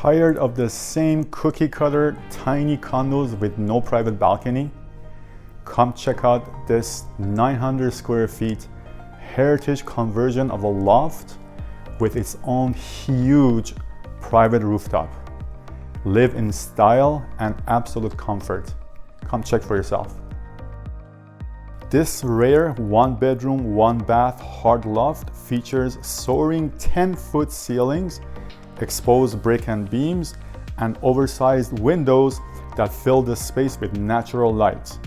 Tired of the same cookie cutter tiny condos with no private balcony? Come check out this 900 square feet heritage conversion of a loft with its own huge private rooftop. Live in style and absolute comfort. Come check for yourself. This rare 1-bedroom, 1-bath hard loft features soaring 10-foot ceilings, exposed brick and beams, and oversized windows that fill the space with natural light.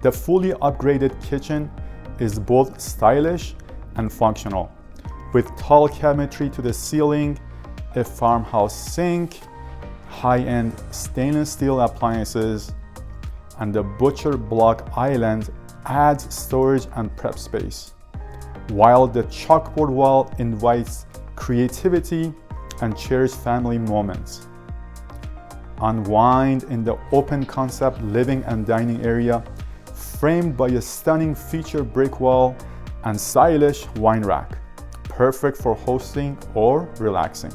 The fully upgraded kitchen is both stylish and functional, with tall cabinetry to the ceiling, a farmhouse sink, high-end stainless steel appliances, and the butcher block island adds storage and prep space, while the chalkboard wall invites creativity and cherished family moments. Unwind in the open concept living and dining area, framed by a stunning feature brick wall and stylish wine rack, perfect for hosting or relaxing.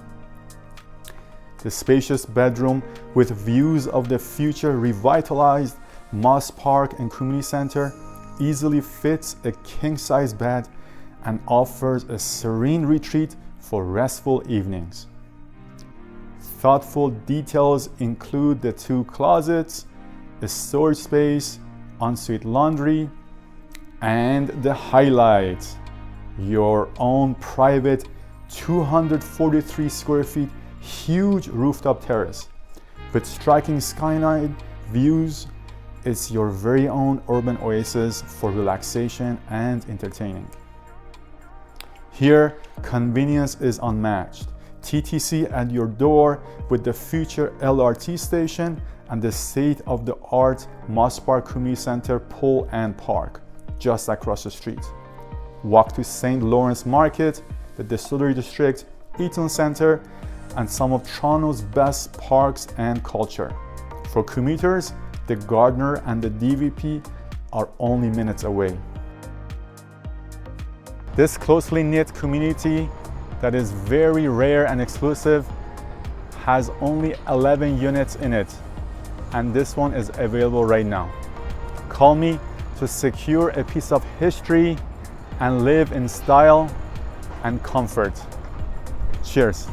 The spacious bedroom with views of the future revitalized Moss Park and Community Center easily fits a king-size bed and offers a serene retreat for restful evenings. Thoughtful details include the 2 closets, a storage space, ensuite laundry, and the highlight, your own private 243 square feet huge rooftop terrace. With striking skyline views, it's your very own urban oasis for relaxation and entertaining. Here, convenience is unmatched. TTC at your door with the future LRT station and the state-of-the-art Moss Park Community Center pool and park just across the street. Walk to St. Lawrence Market, the Distillery District, Eaton Center, and some of Toronto's best parks and culture. For commuters, the Gardner and the DVP are only minutes away. This closely knit community that is very rare and exclusive has only 11 units in it, and this one is available right now. Call me to secure a piece of history and live in style and comfort. Cheers.